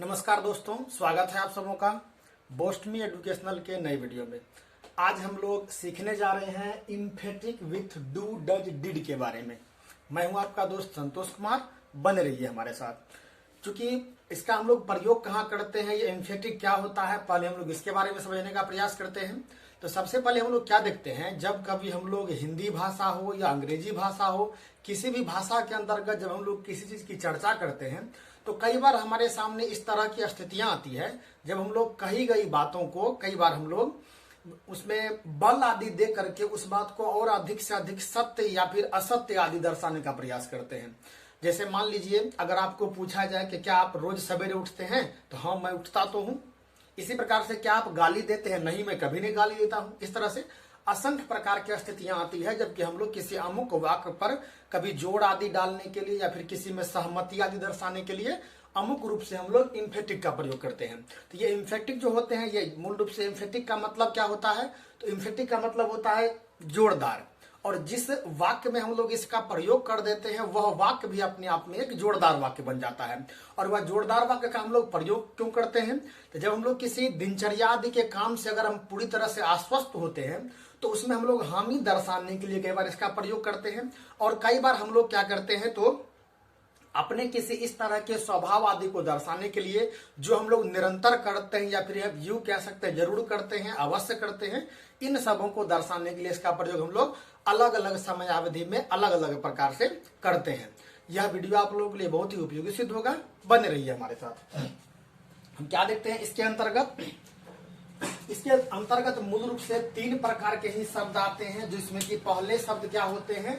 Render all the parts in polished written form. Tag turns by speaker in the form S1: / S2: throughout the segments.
S1: नमस्कार दोस्तों, स्वागत है आप सबों का बोस्टमी एजुकेशनल के नए वीडियो में। आज हम लोग सीखने जा रहे हैं emphatic with do does did के बारे में। मैं हूं आपका दोस्त संतोष कुमार, बने रहिए हमारे साथ। क्योंकि इसका हम लोग प्रयोग कहाँ करते हैं, ये इम्फेटिक क्या होता है, पहले हम लोग इसके बारे में समझने का प्रयास करते हैं। तो सबसे पहले हम लोग क्या देखते हैं, जब कभी हम लोग हिंदी भाषा हो या अंग्रेजी भाषा हो, किसी भी भाषा के अंतर्गत जब हम लोग किसी चीज की चर्चा करते हैं तो कई बार हमारे सामने इस तरह की स्थितियां आती है जब हम लोग कही गई बातों को कई बार हम लोग उसमें बल आदि दे करके उस बात को और अधिक से अधिक सत्य या फिर असत्य आदि दर्शाने का प्रयास करते हैं। जैसे मान लीजिए, अगर आपको पूछा जाए कि क्या आप रोज सवेरे उठते हैं, तो हाँ मैं उठता तो हूं। इसी प्रकार से क्या आप गाली देते हैं, नहीं मैं कभी नहीं गाली देता हूं। इस तरह से असंख्य प्रकार की स्थितियां आती है जबकि हम लोग किसी अमुक वाक्य पर कभी जोड़ आदि डालने के लिए या फिर किसी में सहमति आदि दर्शाने के लिए अमुक रूप से हम लोग इम्फेटिक का प्रयोग करते हैं। तो ये इम्फेटिक जो होते हैं, ये मूल रूप से इम्फेटिक का मतलब क्या होता है, तो इम्फेटिक का मतलब होता है जोरदार। और जिस वाक्य में हम लोग इसका प्रयोग कर देते हैं वह वाक्य भी अपने आप में एक जोरदार वाक्य बन जाता है। और वह जोरदार वाक्य का हम लोग प्रयोग क्यों करते हैं, तो जब हम लोग किसी दिनचर्या आदि के काम से अगर हम पूरी तरह से आश्वस्त होते हैं तो उसमें हम लोग हामी दर्शाने के लिए कई बार इसका प्रयोग करते हैं। और कई बार हम लोग क्या करते हैं, तो अपने किसी इस तरह के स्वभाव आदि को दर्शाने के लिए जो हम लोग निरंतर करते हैं या फिर यूं कह सकते हैं जरूर करते हैं, अवश्य करते हैं, इन सबों को दर्शाने के लिए इसका प्रयोग हम लोग अलग अलग समय अवधि में अलग अलग प्रकार से करते हैं। यह वीडियो आप लोगों के लिए बहुत ही उपयोगी सिद्ध होगा, बने रहिए हमारे साथ। हम क्या देखते हैं इसके अंतर्गत मूल रूप से 3 प्रकार के ही शब्द आते हैं, जिसमें कि पहले शब्द क्या होते हैं,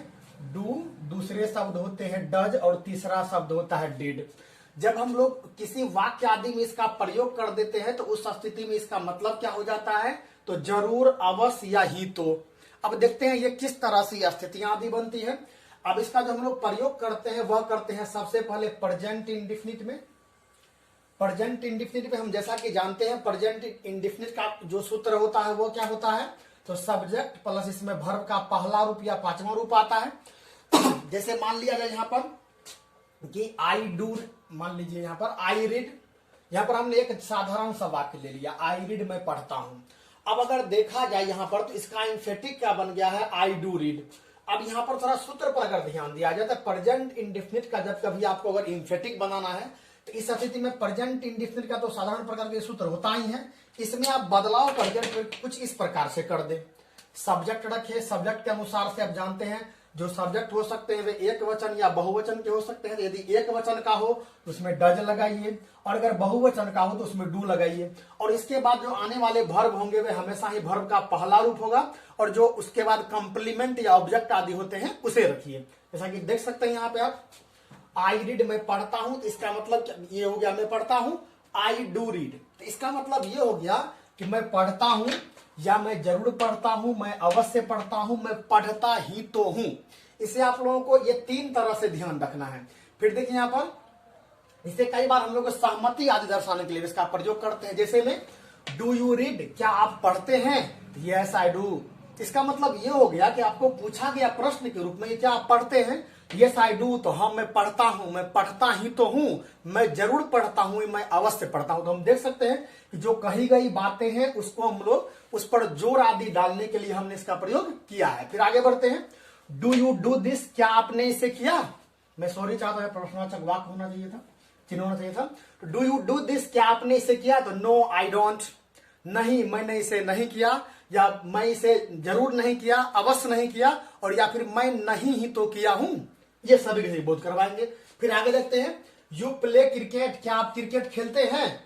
S1: डू, दूसरे शब्द होते हैं डज और तीसरा शब्द होता है डिड। जब हम लोग किसी वाक्य आदि में इसका प्रयोग कर देते हैं तो उस स्थिति में इसका मतलब क्या हो जाता है, तो जरूर, अवश्य या ही तो। अब देखते हैं ये किस तरह से स्थितियां आदि बनती है। अब इसका जो हम लोग प्रयोग करते हैं वह करते हैं सबसे पहले प्रेजेंट इंडेफिनिट में। प्रेजेंट इंडेफिनिट में हम जैसा कि जानते हैं प्रेजेंट इंडेफिनिट का जो सूत्र होता है वो क्या होता है, तो सब्जेक्ट प्लस इसमें वर्ब का पहला रूप या 5वां रूप आता है। जैसे मान लिया जाए यहाँ पर कि आई डू, मान लीजिए यहाँ पर आई रीड, यहाँ पर हमने एक साधारण सा वाक्य ले लिया, आई रीड मैं पढ़ता हूं। अब अगर देखा जाए यहाँ पर तो इसका इम्फेटिक क्या बन गया है, आई डू रीड। अब यहाँ पर थोड़ा सूत्र पर अगर ध्यान दिया जाए तो प्रेजेंट इंडेफिनिट का जब कभी आपको अगर इम्फेटिक बनाना है तो इस स्थिति में प्रेजेंट इंडेफिनिट का तो साधारण प्रकार के सूत्र होता ही है, इसमें आप बदलाव करके कुछ इस प्रकार से कर दे। सब्जेक्ट रखे, सब्जेक्ट के अनुसार से आप जानते हैं जो सब्जेक्ट हो सकते हैं वे एक वचन या बहुवचन के हो सकते हैं। यदि एक वचन का हो तो उसमें डज लगाइए, और अगर बहुवचन का हो तो उसमें डू लगाइए। और इसके बाद जो आने वाले वर्ब होंगे वे हमेशा ही वर्ब का पहला रूप होगा, और जो उसके बाद कंप्लीमेंट या ऑब्जेक्ट आदि होते हैं उसे रखिए। जैसा कि देख सकते हैं यहाँ पे आप, आई रीड मैं पढ़ता हूं, तो इसका मतलब ये हो गया मैं पढ़ता हूं, आई डू रीड। तो इसका मतलब ये हो गया कि मैं पढ़ता हूं या मैं जरूर पढ़ता हूं, मैं अवश्य पढ़ता हूं, मैं पढ़ता ही तो हूं। इसे आप लोगों को ये 3 तरह से ध्यान रखना है। फिर देखिए यहाँ पर इसे कई बार हम लोग सहमति आदि दर्शाने के लिए इसका प्रयोग करते हैं। जैसे में डू यू रीड, क्या आप पढ़ते हैं, यस आई डू। इसका मतलब ये हो गया कि आपको पूछा गया प्रश्न के रूप में क्या आप पढ़ते हैं, यस आई डू, तो हाँ मैं पढ़ता हूं, मैं पढ़ता ही तो हूं, मैं जरूर पढ़ता हूं, मैं अवश्य पढ़ता हूं। तो हम देख सकते हैं कि जो कही गई बातें हैं उसको हम लोग उस पर जोर आदि डालने के लिए हमने इसका प्रयोग किया है। फिर आगे बढ़ते हैं, डू यू डू दिस, क्या आपने इसे किया। मैं सॉरी चाहता हूं, प्रश्नवाचक वाक्य होना चाहिए था, चिन्ह होना चाहिए था। डू यू डू दिस, क्या आपने इसे किया, तो नो आई डोंट, नहीं मैंने इसे नहीं किया, या मैं इसे जरूर नहीं किया, अवश्य नहीं किया, और या फिर मैं नहीं ही तो किया हूं। ये सभी के बोध करवाएंगे। फिर आगे देखते हैं, यू प्ले क्रिकेट, क्या आप क्रिकेट खेलते हैं,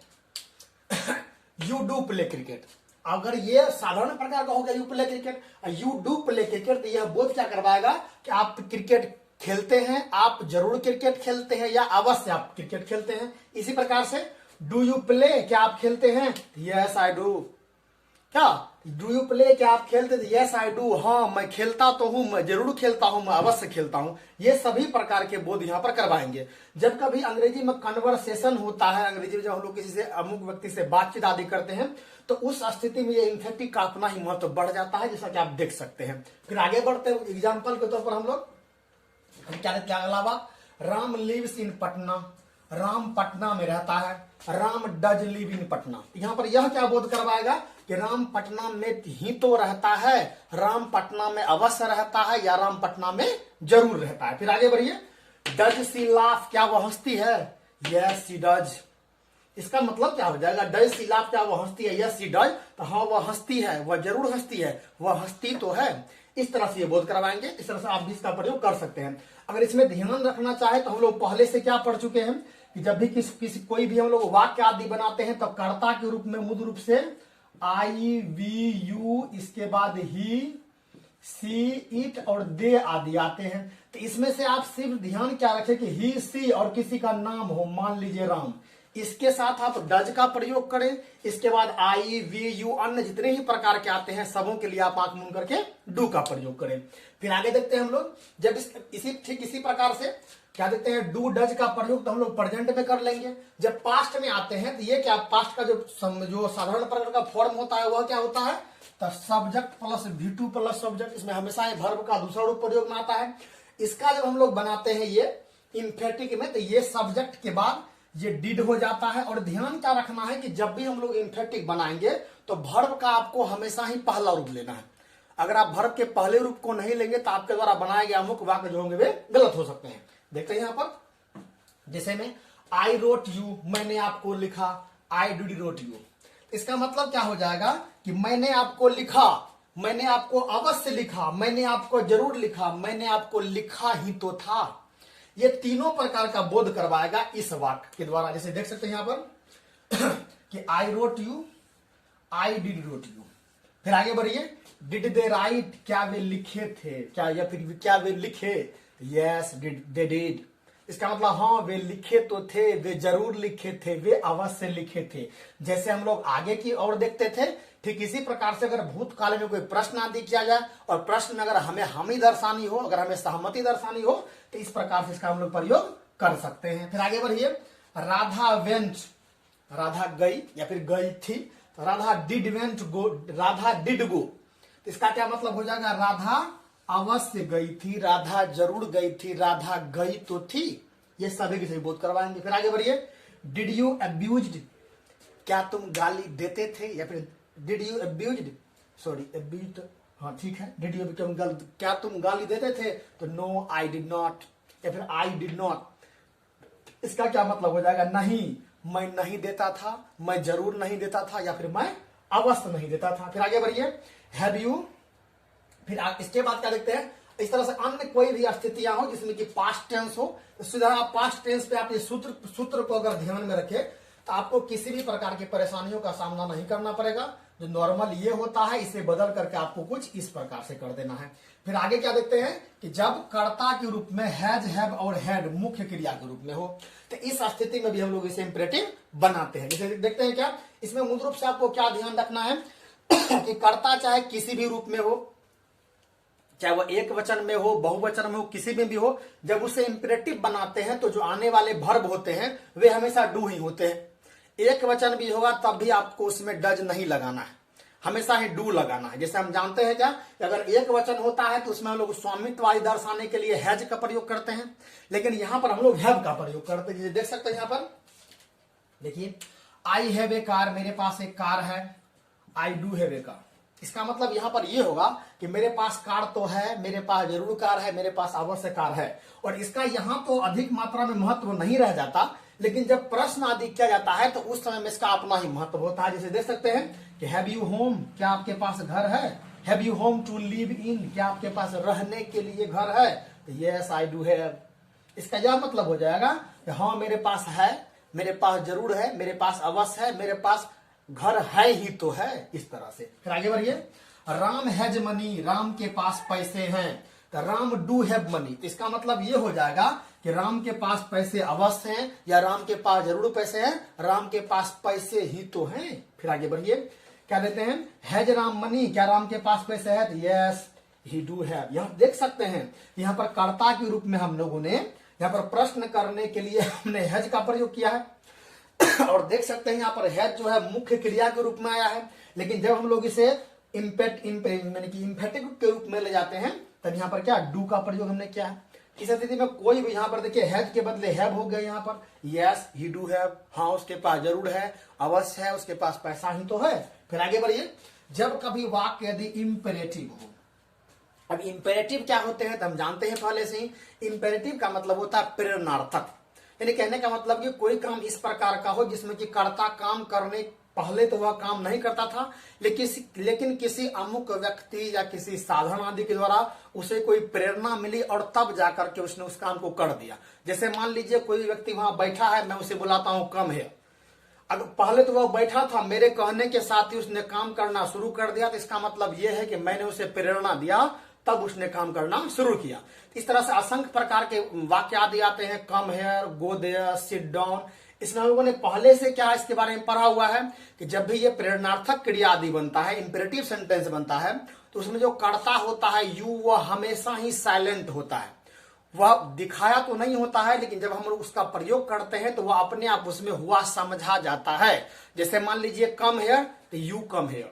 S1: यू डू प्ले क्रिकेट। अगर ये साधारण प्रकार का हो गया you play cricket, you do play cricket, तो यह बोध क्या करवाएगा कि आप क्रिकेट खेलते हैं, आप जरूर क्रिकेट खेलते हैं, या अवश्य आप क्रिकेट खेलते हैं। इसी प्रकार से डू यू प्ले, क्या आप खेलते हैं, यस आई डू। क्या डू यू प्ले, क्या आप खेलते थे, यस आई डू, हाँ मैं खेलता तो हूं, मैं जरूर खेलता हूं, मैं अवश्य खेलता हूं। ये सभी प्रकार के बोध यहां पर करवाएंगे। जब कभी अंग्रेजी में कन्वर्सेशन होता है, अंग्रेजी में जब हम लोग किसी से अमुक व्यक्ति से बातचीत आदि करते हैं तो उस स्थिति में ये इम्फेटिक का अपना ही महत्व बढ़ जाता है, जैसा कि आप देख सकते हैं। फिर आगे बढ़ते हैं, एग्जाम्पल के तौर पर हम लोग क्या अलावा, राम लिव्स इन पटना, राम पटना में रहता है। Ram does live in Patna. यहां पर यह क्या बोध करवाएगा कि राम पटना में ही तो रहता है, राम पटना में अवश्य रहता है या राम पटना में जरूर रहता है। फिर आगे बढ़िए, डज सी लाफ, क्या वह हंसती है? Yes she does. इसका मतलब क्या हो जाएगा? डज सी लाफ, क्या वह हंसती है? Yes she does. तो हाँ वह हंसती है, वह जरूर हंसती है, वह हंसती तो है। इस तरह से ये बोध करवाएंगे। इस तरह से आप भी इसका प्रयोग कर सकते हैं। अगर इसमें ध्यान रखना चाहे तो हम लोग पहले से क्या पढ़ चुके हैं कि जब भी किसी कोई भी हम लोग वाक्य आदि बनाते हैं तो कर्ता के रूप में मूल रूप से आई वी यू, इसके बाद ही, सी, इट और दे आदि आते हैं। तो इसमें से आप सिर्फ ध्यान क्या रखें कि ही, सी और किसी का नाम हो, मान लीजिए राम, इसके साथ आप डज का प्रयोग करें। इसके बाद आई वी यू अन्य जितने ही प्रकार के आते हैं सबों के लिए आप आंख मूंद करके डू का प्रयोग करें। फिर आगे देखते हैं हम लोग, जब इसी प्रकार से क्या देखते हैं, डू डज का प्रयोग तो हम लोग प्रेजेंट में कर लेंगे। जब पास्ट में आते हैं तो ये क्या, पास्ट का जो साधारण प्रकार का फॉर्म होता है वह क्या होता है, तो subject plus V2 plus subject. इसमें हमेशा ये वर्ब का दूसरा रूप प्रयोग में आता है। इसका जब हम लोग बनाते हैं ये इम्फेटिक में, तो ये सब्जेक्ट के बाद ये डिड हो जाता है। और ध्यान क्या रखना है कि जब भी हम लोग इम्फेटिक बनाएंगे तो वर्ब का आपको हमेशा ही पहला रूप लेना है। अगर आप वर्ब के पहले रूप को नहीं लेंगे तो आपके द्वारा बनाए गए अमुक वाक्य जो होंगे वे गलत हो सकते हैं। देखते हैं यहां पर, जैसे में आई रोट यू, मैंने आपको लिखा, आई डिड रोट यू। इसका मतलब क्या हो जाएगा कि मैंने आपको लिखा, मैंने आपको अवश्य लिखा, मैंने आपको जरूर लिखा, मैंने आपको लिखा ही तो था। ये तीनों प्रकार का बोध करवाएगा इस वाक्य के द्वारा। जैसे देख सकते हैं यहां पर कि I wrote you, I did wrote you. फिर आगे बढ़िए, डिड दे राइट, क्या वे लिखे थे, क्या या फिर क्या वे लिखे? Yes did they did. इसका मतलब हाँ वे लिखे तो थे, वे जरूर लिखे थे, वे अवश्य लिखे थे। जैसे हम लोग आगे की ओर देखते थे, ठीक इसी प्रकार से अगर भूतकाल में कोई प्रश्न आदि किया जाए और प्रश्न में अगर हमें हामी दर्शानी हो, अगर हमें सहमति दर्शानी हो, तो इस प्रकार से इसका हम लोग प्रयोग कर सकते हैं। फिर आगे बढ़िए, राधा वेंट, राधा गई या फिर गई थी, Radha did went go, Radha did go. तो इसका क्या मतलब हो जाएगा, राधा अवश्य गई थी, राधा जरूर गई थी, राधा गई तो थी। ये सभी की सही बोध करवाएंगे। फिर आगे बढ़िए, डिड यू अब्यूज्ड, क्या तुम गाली देते थे? या फिर did you abused, sorry abused, हाँ ठीक है, डिड यू क्या तुम गाली देते थे? तो नो आई डिड नॉट, या फिर आई डिड नॉट। इसका क्या मतलब हो जाएगा, नहीं मैं नहीं देता था, मैं जरूर नहीं देता था, या फिर मैं अवश्य नहीं देता था। फिर आगे बढ़िए, हैव यू। फिर इसके बाद क्या देखते हैं, इस तरह से अन्य कोई भी स्थितियां हो जिसमें कि पास्ट टेंस हो, तो सीधा आप पास्ट टेंस पे आप ये सूत्र को अगर ध्यान में रखें तो आपको किसी भी प्रकार की परेशानियों का सामना नहीं करना पड़ेगा। जो नॉर्मल ये होता है इसे बदल करके आपको कुछ इस प्रकार से कर देना है। फिर आगे क्या देखते हैं कि जब कर्ता के रूप में हैज, हैव और हैड मुख्य क्रिया के रूप में हो, तो इस स्थिति में भी हम लोग इसे इंपरेटिव बनाते हैं। जैसे देखते हैं क्या, इसमें मूल रूप से आपको क्या ध्यान रखना है कि कर्ता चाहे किसी भी रूप में हो, चाहे वो एक वचन में हो, बहुवचन में हो, किसी में भी हो, जब उसे इंपरेटिव बनाते हैं तो जो आने वाले वर्ब होते हैं वे हमेशा डू ही होते हैं। एक वचन भी होगा तब भी आपको उसमें डज नहीं लगाना है, हमेशा ही डू लगाना है। जैसे हम जानते हैं क्या, अगर एक वचन होता है तो उसमें हम लोग स्वामित्व आदि दर्शाने के लिए हैज का प्रयोग करते हैं, लेकिन यहां पर हम लोग हैव का प्रयोग करते हैं। देख सकते हैं यहां पर देखिए, आई हैव ए कार, मेरे पास एक कार है, आई डू हैव ए कार। इसका मतलब यहां पर यह होगा कि मेरे पास कार तो है, मेरे पास जरूर कार है, मेरे पास अवश्य कार है। और इसका यहां तो अधिक मात्रा में महत्व नहीं रह जाता, लेकिन जब प्रश्न आदि किया जाता है तो उस समय में इसका अपना ही महत्व होता है। जैसे देख सकते हैं कि हैव यू होम, क्या आपके पास घर है? Have you home to live in, क्या आपके पास रहने के लिए घर है? Yes I do have. इसका यह मतलब हो जाएगा कि हाँ मेरे पास है, मेरे पास जरूर है, मेरे पास अवश्य है, मेरे पास घर है ही तो है, इस तरह से। फिर आगे बढ़िए, राम हैज मनी, राम के पास पैसे हैं, तो राम डू हैव मनी। इसका मतलब ये हो जाएगा कि राम के पास पैसे अवश्य हैं या राम के पास जरूर पैसे हैं, राम के पास पैसे ही तो हैं। फिर आगे बढ़िए, क्या देते हैं, हैज राम मनी, क्या राम के पास पैसे है? तो यस ही डू हैव। यहां देख सकते हैं यहां पर कर्ता के रूप में हम लोगों ने यहां पर प्रश्न करने के लिए हमने हैज का प्रयोग किया है और देख सकते हैं यहाँ पर हैज जो है मुख्य क्रिया के रूप में आया है, लेकिन जब हम लोग इसे इम्फेटिक के रूप में ले जाते हैं तब यहाँ पर क्या डू का प्रयोग हमने किया है। इस स्थिति में कोई भी यहाँ पर देखिए हैज के बदले हैव हो गया यहाँ पर। यस ही डू हैव, हाँ उसके पास जरूर है, अवश्य है, उसके पास पैसा ही तो है। फिर आगे बढ़िए, जब कभी वाक्य यदि इंपेरेटिव हो। अब इंपेरेटिव क्या होते हैं तो हम जानते हैं पहले से ही। इंपेरेटिव का मतलब होता है प्रेरणार्थक, यानी कहने का मतलब कि कोई काम इस प्रकार का हो जिसमें कि कर्ता काम करने पहले तो वह काम नहीं करता था, लेकिन किसी अमुक व्यक्ति या किसी साधन आदि के द्वारा उसे कोई प्रेरणा मिली और तब जाकर के उसने उस काम को कर दिया। जैसे मान लीजिए कोई व्यक्ति वहां बैठा है, मैं उसे बुलाता हूं कम है। अगर पहले तो वह बैठा था, मेरे कहने के साथ ही उसने काम करना शुरू कर दिया, तो इसका मतलब यह है कि मैंने उसे प्रेरणा दिया, तब उसने काम करना शुरू किया। इस तरह से असंख्य प्रकार के वाक्य आदि आते हैं, come here, go there, sit down. इसमें हम लोगों ने पहले से क्या इसके बारे में पढ़ा हुआ है कि जब भी ये प्रेरणार्थक क्रिया आदि बनता है, इंपेरेटिव सेंटेंस बनता है, तो उसमें जो कर्ता होता है यू, वह हमेशा ही साइलेंट होता है। वह दिखाया तो नहीं होता है, लेकिन जब हम लोग उसका प्रयोग करते हैं तो वह अपने आप उसमें हुआ समझा जाता है। जैसे मान लीजिए कम हेयर तो you come here,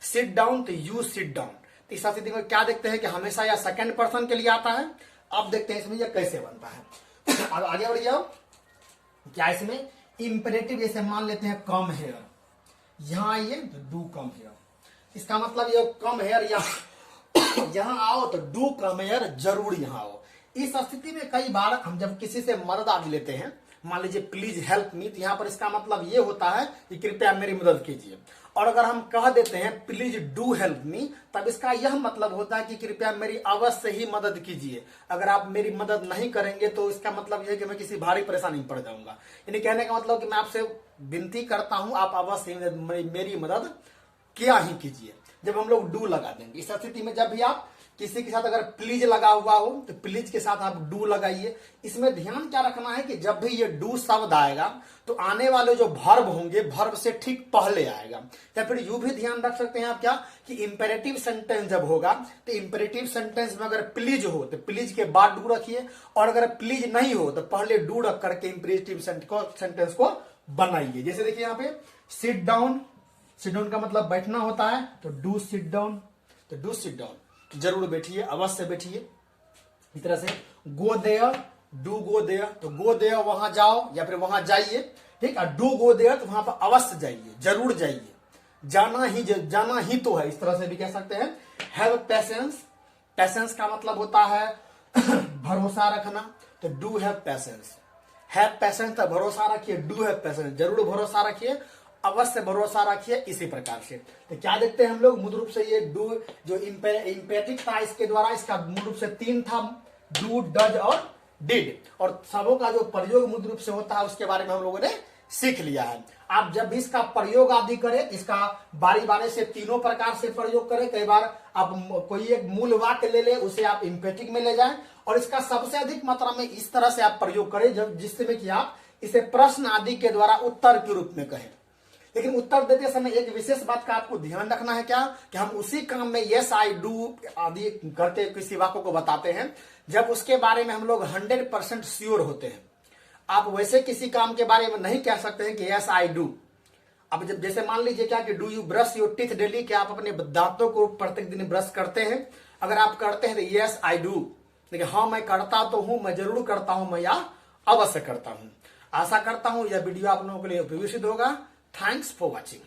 S1: seat down तो यू सिट डाउन। तो इस स्थिति में क्या देखते हैं कि हमेशा यह सेकंड पर्सन के लिए आता है। अब देखते हैं इसमें यह कैसे बनता है। अब आगे बढ़ जाओ, क्या इसमें इंपेरेटिव जैसे मान लेते हैं कम हेयर, यहां आइए तो डू कम हेयर। इसका मतलब ये कम हेयर यहां आओ तो डू कम हेयर जरूर यहां आओ। इस स्थिति में कई बार हम जब किसी से मदद आदि लेते हैं, मान लीजिए प्लीज हेल्प मी, तो यहां पर इसका मतलब ये होता है कि कृपया मेरी मदद कीजिए। और अगर हम कह देते हैं प्लीज डू हेल्प मी, तब इसका यह मतलब होता है कि कृपया मेरी अवश्य ही मदद कीजिए। अगर आप मेरी मदद नहीं करेंगे तो इसका मतलब यह है कि मैं किसी भारी परेशानी में पड़ जाऊंगा। यानी कहने का मतलब कि मैं आपसे विनती करता हूं, आप अवश्य ही मेरी मदद क्या ही कीजिए। जब हम लोग डू लगा देंगे, इस स्थिति में जब भी आप किसी के साथ अगर प्लीज लगा हुआ हो तो प्लीज के साथ आप डू लगाइए। इसमें ध्यान क्या रखना है कि जब भी ये डू शब्द आएगा तो आने वाले जो वर्ब होंगे, वर्ब से ठीक पहले आएगा। या फिर यू भी ध्यान रख सकते हैं आप क्या कि इंपेरेटिव सेंटेंस जब होगा तो इंपेरेटिव सेंटेंस में अगर प्लीज हो तो प्लीज के बाद डू रखिए, और अगर प्लीज नहीं हो तो पहले डू रख करके इंपेरेटिव सेंटेंस को बनाइए। जैसे देखिए यहाँ पे सिट डाउन, सिट डाउन का मतलब बैठना होता है, तो डू सिट डाउन, तो डू सिट डाउन जरूर बैठिए, अवश्य बैठिए। इस तरह से go there, do go there, तो गो देयर वहां जाओ या फिर वहां जाइए, ठीक है। डू गो देयर तो वहां पर अवश्य जाइए, जरूर जाइए, जाना ही तो है। इस तरह से भी कह सकते हैं। हैव पेशेंस, पेशेंस का मतलब होता है भरोसा रखना, तो do have patience. Have patience तो भरोसा रखिए, डू हैव पेशेंस जरूर भरोसा रखिए, अवश्य भरोसा रखिए। इसी प्रकार से तो क्या देखते हैं हम लोग मूल रूप से ये डू जो इंपेरेटिव था, इसके द्वारा इसका मूल रूप से 3 था, डू, डज और डिड, और सबों का जो प्रयोग मूल रूप से होता है उसके बारे में हम लोगों ने सीख लिया है। आप जब भी इसका प्रयोग आदि करें, इसका बारी बारी से तीनों प्रकार से प्रयोग करें। कई बार आप कोई एक मूल वाक्य ले ले, उसे आप इंपेरेटिव में ले जाएं, और इसका सबसे अधिक मात्रा में इस तरह से आप प्रयोग करें जब जिससे कि आप इसे प्रश्न आदि के द्वारा उत्तर के रूप में कहें। लेकिन उत्तर देते समय एक विशेष बात का आपको ध्यान रखना है, क्या कि हम उसी काम में यस आई डू आदि करके किसी वाक्य को बताते हैं जब उसके बारे में हम लोग 100% श्योर होते हैं। आप वैसे किसी काम के बारे में नहीं कह सकते हैं कि यस आई डू। अब जब जैसे मान लीजिए क्या कि do you brush your teeth daily, क्या आप अपने दांतों को प्रत्येक दिन ब्रश करते हैं? अगर आप करते हैं तो यस आई डू, लेकिन हाँ मैं करता तो हूं, मैं जरूर करता हूं, मैं या अवश्य करता हूं। आशा करता हूं यह वीडियो आप लोगों के लिए उपयोगी सिद्ध होगा। Thanks for watching.